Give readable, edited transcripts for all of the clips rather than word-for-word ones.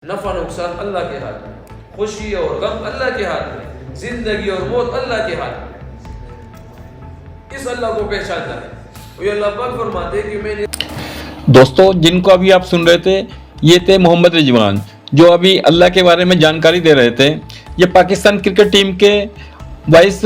نفع نقصان اللہ کے ہاتھ میں، خوشی اور غم اللہ کے ہاتھ میں، زندگی اور موت اللہ کے ہاتھ میں۔ اس اللہ کو پہچاننا ہے۔ یہ اللہ پاک فرماتے کہ میں نے دوستو، جن کو ابھی آپ سن رہے تھے یہ تھے محمد رضوان، جو ابھی اللہ کے بارے میں جانکاری دے رہے تھے۔ یہ پاکستان کرکٹ ٹیم کے وائس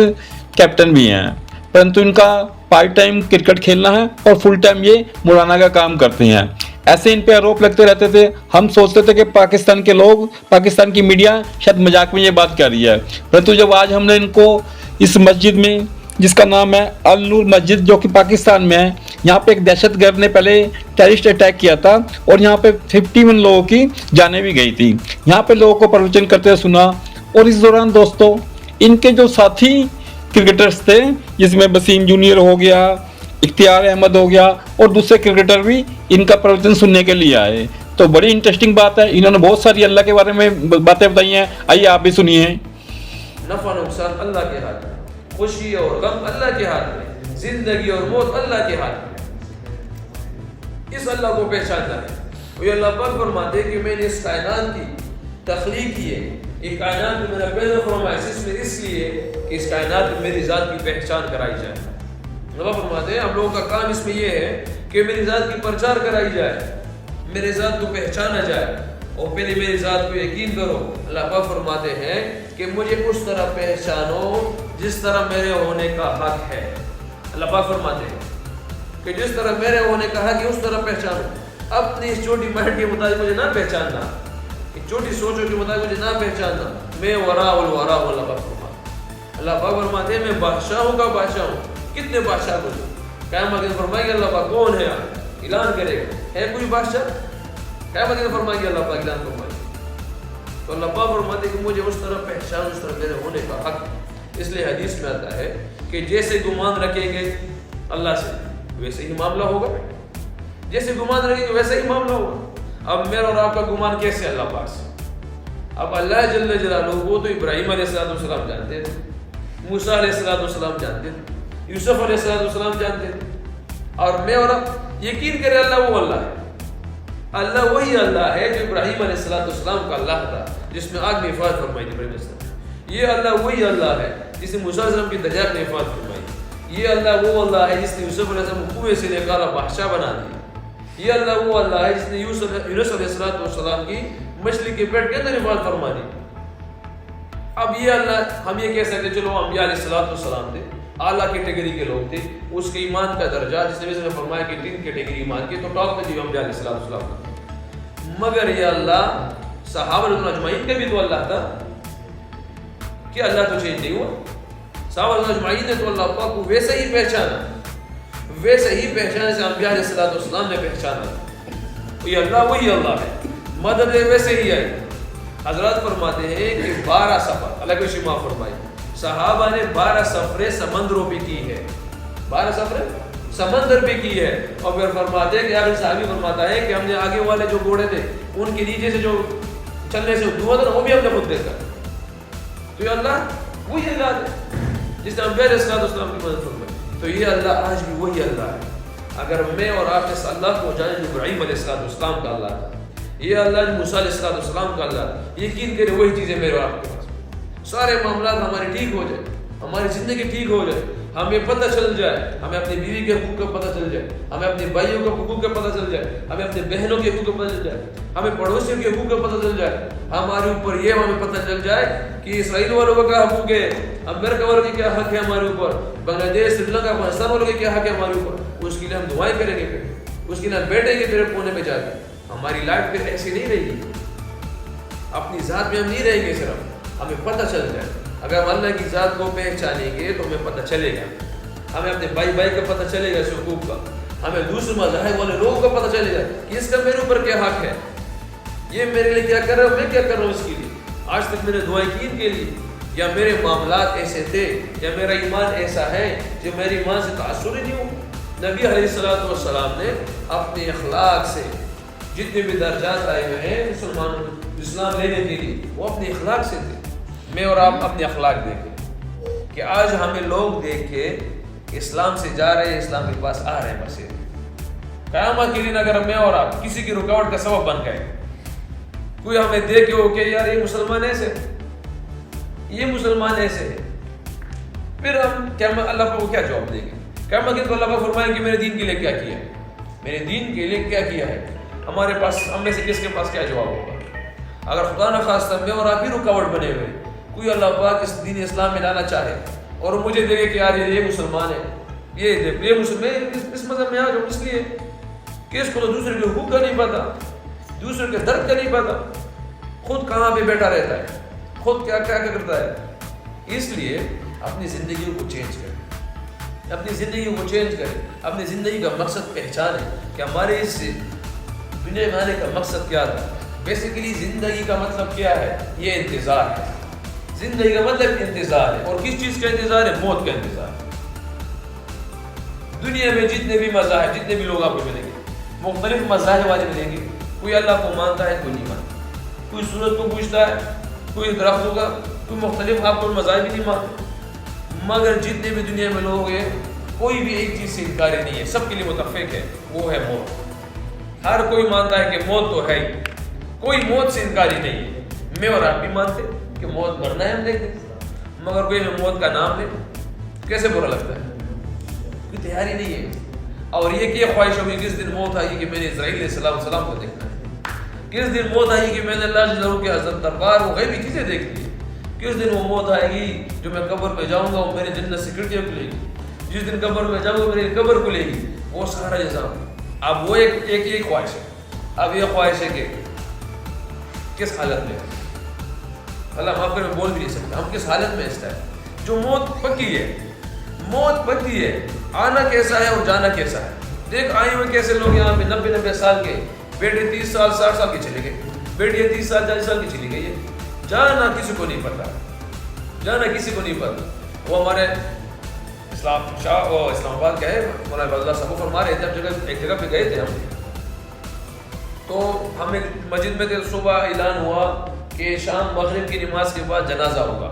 کیپٹن بھی ہیں، پرنتو ان کا پارٹ ٹائم کرکٹ کھیلنا ہے اور فل ٹائم یہ مولانا کا کام کرتے ہیں۔ ایسے ان پہ آروپ لگتے رہتے تھے۔ ہم سوچتے تھے کہ پاکستان کے لوگ، پاکستان کی میڈیا شاید مذاق میں یہ بات کر رہی ہے، پرنتو جب آج ہم نے ان کو اس مسجد میں، جس کا نام ہے النور مسجد جو کہ پاکستان میں ہے، یہاں پہ ایک دہشت گرد نے پہلے ٹیررسٹ اٹیک کیا تھا اور یہاں پہ 51 لوگوں کی جانیں بھی گئی تھی۔ یہاں پہ لوگوں کو پروچن کرتے سنا، اور اس دوران دوستو ان کے جو ساتھی کرکٹرز تھے، جس میں وسیم جونیئر ہو گیا، اختیار احمد ہو گیا، اور دوسرے کرکٹر بھی ان کا پروچن سننے کے لیے آئے۔ تو بڑی انٹرسٹنگ بات ہے، انہوں نے بہت ساری اللہ کے بارے میں باتیں بتائی ہیں، آئیے آپ بھی سنیے۔ نفع نقصان اللہ کے ہاتھ میں، خوشی اور غم اللہ کے ہاتھ میں، زندگی اور موت اللہ کے ہاتھ میں۔ اس اللہ کو پہچاننا ہے۔ یہ اللہ پاک فرماتے کہ میں نے اس کائنات کی تخلیق کی ہے، یہ کائنات میں میرا پیدا فرمایا اس لیے کہ اس کائنات میں میری ذات کی پہچان کرائی جائے۔ اللہ فرماتے ہیں ہم لوگوں کا کام اس میں یہ ہے کہ میری ذات کی پرچار کرائی جائے، میرے ذات کو پہچانا جائے، اور پہلے میری ذات کو یقین کرو۔ اللہ پاک فرماتے ہیں کہ مجھے اس طرح پہچانو جس طرح میرے ہونے کا حق ہے۔ اللہ پاک فرماتے ہیں کہ جس طرح میرے ہونے کا حق ہے اس طرح پہچانو۔ اپنی اس چھوٹی مائنڈ کے مطابق مجھے نہ پہچاننا، چھوٹی سوچوں کے مطابق مجھے نہ پہچاننا۔ میں وراء الورا ہوں۔ اللہ پاک فرماتے ہیں، اللہ پاک فرماتے ہیں میں بادشاہوں کا بادشاہ ہوں۔ کتنے بادشاہ کو قیامت کے دن فرمائے گا اللہ پاک کون ہے، اعلان کرے گا ہے کوئی بادشاہ؟ قیامت کے دن فرمائے گا اللہ پاک اعلان فرمائے گا۔ تو اللہ پاک فرماتے ہیں کہ مجھے اس طرح پہچان، اس طرح میرے ہونے کا حق ہے۔ اس لیے حدیث میں آتا ہے کہ جیسے گمان رکھیں گے اللہ سے ویسے ہی معاملہ ہوگا، جیسے گمان رکھیں گے ویسے ہی معاملہ ہوگا۔ اب میرا اور آپ کا گمان کیسے اللہ پاک سے؟ اب اللہ جل جلالہ وہ تو ابراہیم علیہ السلام جانتے تھے، موسیٰ علیہ السلام جانتے تھے، یوسف علیہ السلام جانتے تھے، اور میں اور اب یقین کرے اللہ وہ اللہ ہے۔ اللہ وہی اللہ ہے جو ابراہیم علیہ السلام کا اللہ تھا، جس میں آگ نے حفاظت فرمائی تھی ابراہیم علیہ السلام۔ یہ اللہ وہی اللہ ہے جس نے موسیٰ علیہ السلام کی دریافت نے حفاظت فرمائی۔ یہ اللہ وہ اللہ ہے جس نے یوسف علیہ السلام کو کنویں سے نکالا، بادشاہ بنا دیا۔ یہ اللہ وہ اللہ ہے جس نے یونس علیہ السلام کی مچھلی کے پیٹ کے اندر حفاظت فرما دی۔ اب یہ اللہ ہم یہ کہہ سکتے چلو انبیاء علیہ السلام تھے، اعلیٰ کیٹیگری کے لوگ تھے، اس کے ایمان کا درجہ جس نے فرمایا کہ 3 کیٹیگری ایمان کے، تو ٹاپ میں جو انبیاء علیہ السلام۔ مگر یہ اللہ صحابہ رضوان اجمعین کا بھی تو اللہ تھا کہ اللہ تو چینج نہیں ہوا۔ صحابہ رضوان اجمعین نے تو اللہ پاک کو ویسے ہی پہچانا، ویسے ہی پہچانے سے انبیاء علیہ السلام نے پہچانا۔ یہ اللہ وہی اللہ ہے، مدد ویسے ہی آئی۔ حضرات فرماتے ہیں کہ 12 سفر اللہ کے شما فرمائی، صحابہ نے 12 سفریں سمندروں پہ کی ہے، 12 سفریں سمندر پہ کی ہے۔ اور پھر فرماتے ہیں کہ یار صحابی فرماتا ہے کہ ہم نے آگے والے جو گھوڑے تھے ان کے نیچے سے جو چلنے سے دھواں تھا وہ بھی ہم نے خود دیکھا۔ تو یہ اللہ وہی اللہ ہے جس نے انبیاء علیہ السلام کی مدد فرمائی۔ تو یہ اللہ آج بھی وہی اللہ ہے۔ اگر میں اور آپ اس اللہ کو جانیں جو ابراہیم علیہ السلام کا اللہ تھا، یہ اللہ جو موسیٰ علیہ السلام کا اللہ، یقین کرے وہی چیزیں میرے اور آپ کے پاس، سارے معاملات ہمارے ٹھیک ہو جائے، ہماری زندگی ٹھیک ہو جائے، ہمیں پتہ چل جائے، ہمیں اپنی بیوی کے حقوق کا پتہ چل جائے، ہمیں اپنے بھائیوں کے حقوق کا پتہ چل جائے، ہمیں اپنے بہنوں کے حقوق کا پتہ چل جائے، ہمیں پڑوسیوں کے حقوق کا پتہ چل جائے، ہمارے اوپر یہ ہمیں پتہ چل جائے کہ اسرائیل والوں کا کیا حقوق ہے، امریکہ والوں کے کیا حق ہے ہمارے اوپر، بنگلہ دیش، سری لنکا، افغانستان والوں کے کیا حق ہے ہمارے اوپر، اس کے لیے ہم دعائیں کریں گے، پھر اس کے لیے ہم بیٹھیں گے پھر کونے میں جا کے۔ ہماری لائف پھر ایسی نہیں رہے گی، اپنی ذات میں ہم نہیں رہیں گے، صرف ہمیں پتہ چل جائے۔ اگر ہم اللہ کی ذات کو پہچانیں گے تو ہمیں پتہ چلے گا، ہمیں اپنے بھائی کا پتہ چلے گا، اس حقوق کا، ہمیں دوسرے مذاہب والے لوگوں کا پتہ چلے گا کہ اس کا میرے اوپر کیا حق ہے، یہ میرے لیے کیا کر رہا ہے، میں کیا کر رہا ہوں اس کے لیے، آج تک میں نے دعائیں کی ان کے لیے، یا میرے معاملات ایسے تھے، یا میرا ایمان ایسا ہے جو میرے ایمان سے تاثر ہی نہیں ہو۔ نبی علیہ السلام نے اپنے اخلاق سے جتنے بھی درجات آئے ہوئے ہیں مسلمانوں کو اسلام لینے کے لیے، وہ اپنے اخلاق سے تھے۔ میں اور آپ اپنے اخلاق دیکھیں کہ آج ہمیں لوگ دیکھ کے اسلام سے جا رہے ہیں، اسلام کے پاس آ رہے ہیں، بس قیامت کے دن اگر میں اور آپ کسی کی رکاوٹ کا سبب بن گئے، کوئی ہمیں دیکھے ہو کہ یار یہ مسلمان ایسے، یہ مسلمان ایسے ہے، پھر ہم اللہ پاک کو کیا جواب دیں گے؟ قیامت کے تو اللہ پاک فرمائیں کہ میرے دین کے لیے کیا کیا ہے، میرے دین کے لیے کیا کیا ہے؟ ہمارے پاس، ہم میں سے کس کے پاس کیا جواب ہوگا؟ اگر خدا نہ خواستہ میں اور آپ ہی رکاوٹ بنے ہوئے کوئی اللہ پاک اس دین اسلام میں لانا چاہے اور مجھے دیکھے کہ یار یہ مسلمان ہے، یہ مسلمان اس مذہب میں آ جاؤ، اس لیے کہ اس کو تو دوسرے کے حقوق کا نہیں پتا، دوسرے کے درد کا نہیں پتا، خود کہاں پہ بیٹھا رہتا ہے، خود کیا کیا کرتا ہے. اس لیے اپنی زندگی کو چینج کریں، اپنی زندگی کو چینج کریں، اپنی زندگی کا مقصد پہچانیں کہ ہمارے اس دنیا میں آنے کا مقصد کیا تھا. بیسیکلی زندگی کا مطلب کیا ہے؟ یہ انتظار ہے. زندگی کا مطلب انتظار ہے، اور کس چیز کا انتظار ہے؟ موت کا انتظار ہے. دنیا میں جتنے بھی مذاہب، جتنے بھی لوگ آپ کو ملیں گے، مختلف مذاہب والے ملیں گے. کوئی اللہ کو مانتا ہے، کوئی نہیں مانتا، کوئی سورج کو پوچھتا ہے، کوئی درختوں کا، کوئی مختلف، آپ کو مذاہب ہی نہیں مانتے. مگر جتنے بھی دنیا میں لوگ ہیں، کوئی بھی ایک چیز سے انکاری نہیں ہے، سب کے لیے متفق ہے، وہ ہے موت. ہر کوئی مانتا ہے کہ موت تو ہے ہی، کوئی موت سے انکاری نہیں ہے. میں اور آپ بھی مانتے کہ موت مرنا ہے، ہم دیکھتے، مگر کوئی میں موت کا نام لے کیسے برا لگتا ہے، کوئی تیاری نہیں ہے. اور یہ کہ خواہش ہوگی کس دن موت آئی کہ میں نے اسرائیل علیہ السلام کو دیکھنا ہے، کس دن موت آئی کہ میں نے اللہ جل کے حضرت دربار وہ غیبی چیزیں دیکھنی ہے، کس دن وہ موت آئے گی جو میں قبر میں جاؤں گا وہ میرے جنت سے کھڑکیاں کھلے گی، جس دن قبر میں جاؤں گا میری قبر کھلے گی، وہ سارا نظام. اب وہ ایک خواہش ہے. اب یہ خواہش ہے کہ کس حالت میں، اللہ معاف کرے میں بول بھی نہیں سکتا، ہم کس حالت میں اس ٹائم جو موت پکی ہے، موت پکی ہے. آنا کیسا ہے اور جانا کیسا ہے. دیکھ آئے ہوئے کیسے لوگ یہاں پہ 90 سال کے، بیٹے 30 سال 60 سال کے چلے گئے، بیٹیاں 30 سال 40 سال کی چلی گئی ہے. جانا کسی کو نہیں پتا، جانا کسی کو نہیں پتا. وہ ہمارے اسلام آباد گئے، مولانا فضل اللہ صاحب فرما رہے تھے، جب ایک جگہ پہ گئے تھے ہم، تو ہم ایک مسجد میں تھے، صبح اعلان ہوا کہ شام مغرب کی نماز کے بعد جنازہ ہوگا،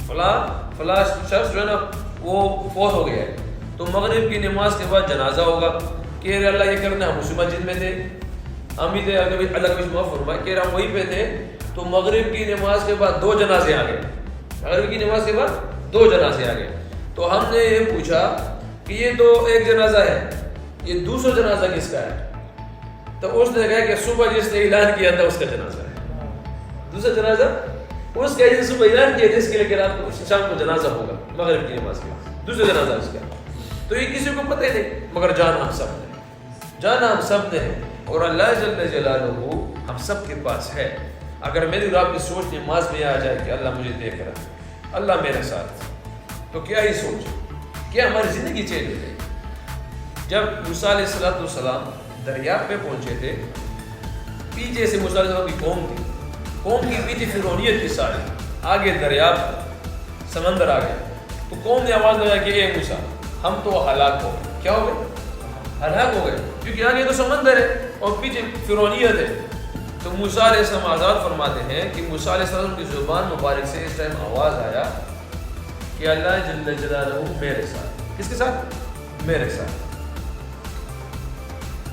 فلاں شخص جو ہے نا وہ فوت ہو گیا ہے، تو مغرب کی نماز کے بعد جنازہ ہوگا. کہ اللہ یہ کرنا، ہم اسی مسجد میں تھے، ہم ہی تھے، اللہ کچھ معاف فرمائے، کہ ہم وہیں پہ تھے. تو مغرب کی نماز کے بعد 2 جنازے آ گئے، مغرب کی نماز کے بعد 2 جنازے آ گئے. تو ہم نے یہ پوچھا کہ یہ تو ایک جنازہ ہے، یہ دوسرا جنازہ کس کا ہے؟ تو اس نے کہا کہ صبح جس نے اعلان کیا تھا اس کا جنازہ ہے. دوسرا جنازہ اس کا، جس صبح اعلان کیا تھا اس کے لیے کہ رات کو شام کو جنازہ ہوگا مغرب کی نماز کے بعد، دوسرا جنازہ اس کا. تو یہ کسی کو پتہ ہی نہیں، مگر جانا ہم سب نے، جانا ہم سب نے ہے. اور اللہ جل جلالہ ہم سب کے پاس ہے. اگر میری اور آپ کی سوچ نماز میں آ جائے کہ اللہ مجھے دیکھ رہا ہے، اللہ میرے ساتھ، تو کیا ہی سوچ، کیا ہماری زندگی چینج ہو جائے. جب موسیٰ علیہ السلام دریا پہ پہنچے تھے، پیچھے سے موسیٰ علیہ السلام کی قوم کی پیچھے فرعونیت کی ساری، آگے دریا سمندر آ گیا. تو قوم نے آواز لگایا کہ اے موسیٰ ہم تو ہلاک ہو گئے. کیا ہو گئے؟ ہلاک ہو گئے، کیونکہ آگے تو سمندر ہے اور پیچھے فرعونیت ہے. تو موسیٰ علیہ السلام آزاد فرماتے ہیں کہ موسیٰ علیہ السلام کی زبان مبارک سے اس ٹائم آواز آیا کہ اللہ جل جلالہ میرے ساتھ. کس کے ساتھ؟ میرے ساتھ.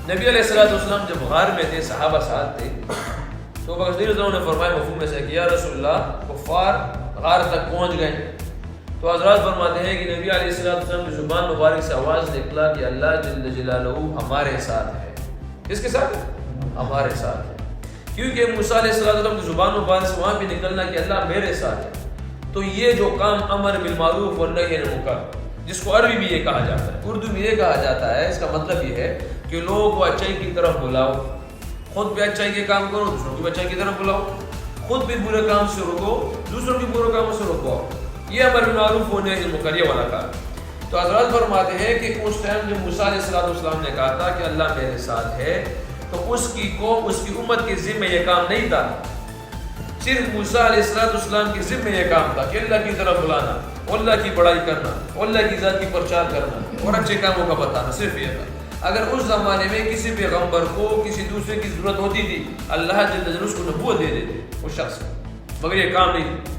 نبی علیہ السلام جب غار میں تھے، صحابہ ساتھ تھے، تو رضی اللہ عنہ نے فرمایا مفہوم میں سے کہ یا رسول اللہ کفار غار تک پہنچ گئے. تو حضرات فرماتے ہیں کہ نبی علیہ السلام کی زبان مبارک سے آواز نکلا کہ اللہ جل جلالہ ہمارے ساتھ ہے. کس کے ساتھ؟ ہمارے ساتھ ہے. کیونکہ موسیٰ علیہ السلام کی زبان مبارک سے وہاں بھی نکلنا کہ اللہ میرے ساتھ ہے. تو یہ جو کام امر بالمعروف والنہی عن المنکر، جس کو عربی میں یہ کہا جاتا ہے، اردو میں یہ کہا جاتا ہے، اس کا مطلب یہ ہے کہ لوگوں کو اچھائی کی طرف بلاؤ، خود بھی اچھائی کے کام کرو، دوسروں کو بھی اچھائی کی طرف بلاؤ، خود بھی برے کام سے روکو، دوسروں کی برے کاموں سے روکو. یہ امر بالمعروف والنہی عن المنکر یہ والا کام. تو حضرات فرماتے ہیں کہ اس ٹائم جب موسیٰ علیہ السلام نے کہا تھا کہ اللہ میرے ساتھ ہے، تو اس کی قوم، اس کی امت کے ذمہ یہ کام نہیں تھا. صرف موسیٰ علیہ السلام کے ذمہ یہ کام تھا کہ اللہ کی طرف بلانا، اللہ کی بڑائی کرنا، اللہ کی ذات کی پرچار کرنا اور اچھے کاموں کا بتانا، صرف یہ تھا. اگر اس زمانے میں کسی پیغمبر کو کسی دوسرے کی ضرورت ہوتی تھی، اللہ جل جلالہ اس کو نبوت دے دیتے اس شخص کو، مگر یہ کام نہیں تھا.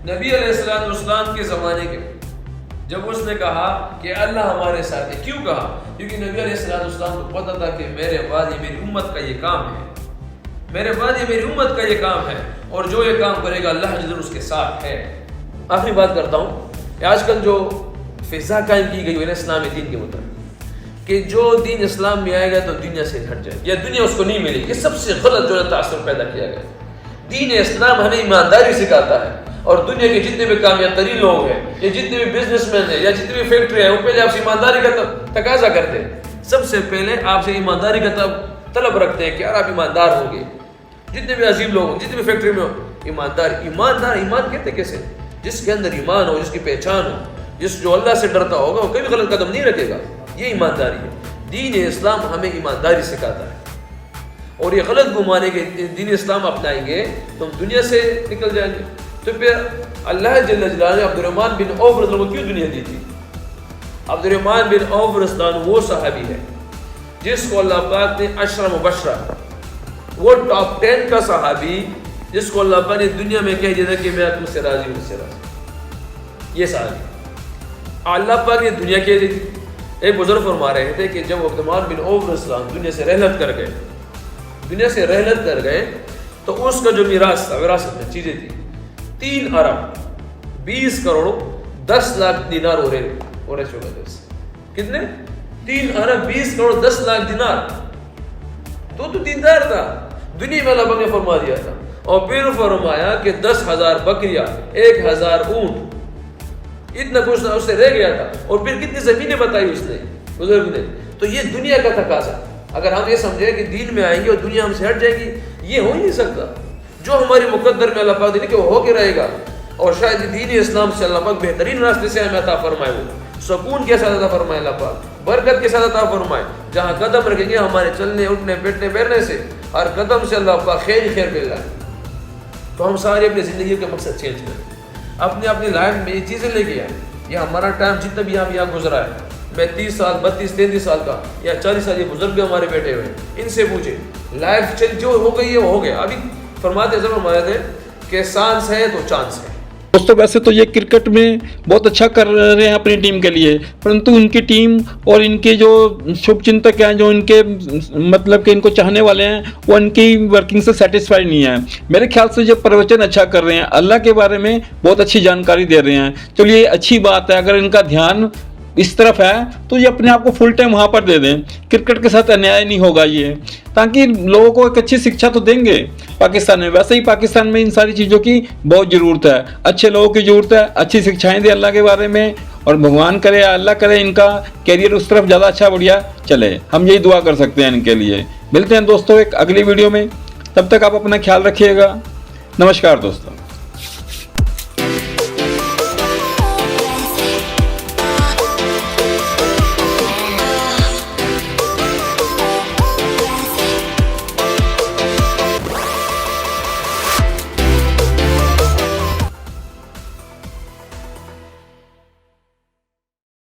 نبی علیہ السلام کے زمانے کے جب اس نے کہا کہ اللہ ہمارے ساتھ ہے، کیوں کہا؟ کیونکہ نبی علیہ السلام کو پتہ تھا کہ میرے بعد یہ میری امت کا یہ کام ہے. میرے بعد یہ میری امت کا یہ کام ہے، اور جو یہ کام کرے گا اللہ جل اس کے ساتھ ہے۔ آخری بات کرتا ہوں کہ آج کل جو فضا قائم کی گئی ہے اسلامی دین کے مطابق کہ جو دین اسلام میں آئے گا تو دنیا سے ہٹ جائے یا دنیا اس کو نہیں ملے گی، یہ سب سے غلط جو ہے تاثر پیدا کیا گیا۔ دین اسلام ہمیں ایمانداری سکھاتا ہے، اور دنیا کے جتنے بھی کامیاب ترین لوگ ہیں یا جتنے بھی بزنس مین ہیں یا جتنی بھی فیکٹری ہے، وہ پہلے آپ سے ایمانداری کا تقاضا کرتے ہیں، سب سے پہلے آپ سے ایمانداری کا طلب رکھتے ہیں کہ یار آپ ایماندار ہوں گے۔ جتنے بھی عظیم لوگ ہوں، جتنے بھی فیکٹری میں ہو، ایمان کہتے کیسے؟ جس کے اندر ایمان ہو، جس کی پہچان ہو، جو اللہ سے ڈرتا ہوگا وہ کبھی غلط قدم نہیں رکھے گا، یہ ایمانداری ہے۔ دین اسلام ہمیں ایمانداری سکھاتا ہے، اور یہ غلط گمانے کے دین اسلام اپنائیں گے تو ہم دنیا سے نکل جائیں گے۔ تو پھر اللہ جل جلالہ نے عبد الرحمن بن عوف رضی اللہ عنہ کو کیوں دنیا دی تھی؟ عبد الرحمن بن عوف رضی اللہ عنہ وہ صحابی ہے جس کو اللہ پاک نے عشرہ مبشرہ، وہ ٹاپ 10 کا صحابی جس کو اللہ پاک نے دنیا میں کہہ دیا تھا کہ میں تم سے راضی ہوں، اس سے راضی، یہ صحابی اللہ پاک نے دنیا کہہ دی تھی۔ ایک بزرگ فرما رہے تھے کہ جب عبد الرحمن بن عوف رضی اللہ عنہ دنیا سے رحلت کر گئے تو اس کا جو میراث تھا، وراثت میں چیزیں تھی، 3 ارب 20 کروڑ 10 لاکھ دینار ہو رہے کتنے؟ 3 ارب 20 کروڑ 10 لاکھ دینار۔ تو دیندار تھا، دنیا میں اللہ پاک نے فرما دیا تھا، اور پھر فرمایا کہ 10,000 بکریاں 1,000 اونٹ، اتنا کچھ اس سے رہ گیا تھا، اور پھر کتنی زمینیں بتائی اس نے بزرگ نے۔ تو یہ دنیا کا تقاضا، اگر ہم یہ سمجھیں کہ دین میں آئیں گے اور دنیا ہم سے ہٹ جائے گی، یہ ہو ہی نہیں سکتا۔ جو ہماری مقدر میں اللہ پاک نے کہ وہ ہو کے رہے گا، اور شاید دین اسلام سے اللہ پاک بہترین راستے سے ہمیں عطا فرمائے، وہ سکون کے ساتھ عطا فرمائے، اللہ پاک برکت کے ساتھ عطا فرمائے۔ جہاں قدم رکھیں گے ہمارے چلنے اٹھنے بیٹھنے بیٹھنے سے ہر قدم سے اللہ پاک خیر مل رہا ہے۔ تو ہم سارے اپنی زندگی کا مقصد چینج کریں، اپنی لائف میں یہ چیزیں لے کے آئیں۔ یہ ہمارا ٹائم جتنا بھی ہم یہاں گزرا ہے، میں 30 سال 32 33 سال کا یا 40 سال یہ بزرگ ہمارے بیٹھے ہوئے ہیں، ان سے پوچھے لائف چل جو ہو گئی ہے وہ ہو گیا۔ ابھی فرماتے تھے کہ سانس ہے تو چانس ہے۔ دوستوں ویسے تو یہ کرکٹ میں بہت اچھا کر رہے ہیں اپنی ٹیم کے لیے، پرنتو ان کی ٹیم اور ان کے جو شبھ چنتک ہیں، جو ان کے مطلب کہ ان کو چاہنے والے ہیں، وہ ان کی ورکنگ سے سیٹسفائی نہیں ہے۔ میرے خیال سے جو پروچن اچھا کر رہے ہیں، اللہ کے بارے میں بہت اچھی جانکاری دے رہے ہیں، چلیے یہ اچھی بات ہے۔ اگر ان کا دھیان اس طرف ہے تو یہ اپنے آپ کو فل ٹائم وہاں پر دے دیں، کرکٹ کے ساتھ انیائے نہیں ہوگا یہ، تاکہ لوگوں کو ایک اچھی شکچھا تو دیں گے پاکستان میں۔ ویسے ہی پاکستان میں ان ساری چیزوں کی بہت ضرورت ہے، اچھے لوگوں کی ضرورت ہے، اچھی شکچھائیں دیں اللہ کے بارے میں، اور بھگوان کرے اللہ کرے ان کا کیریئر اس طرف زیادہ اچھا بڑھیا چلے، ہم یہی دعا کر سکتے ہیں ان کے لیے۔ ملتے ہیں دوستوں ایک اگلی ویڈیو میں، تب تک آپ اپنا خیال رکھیے گا۔ نمسکار دوستوں۔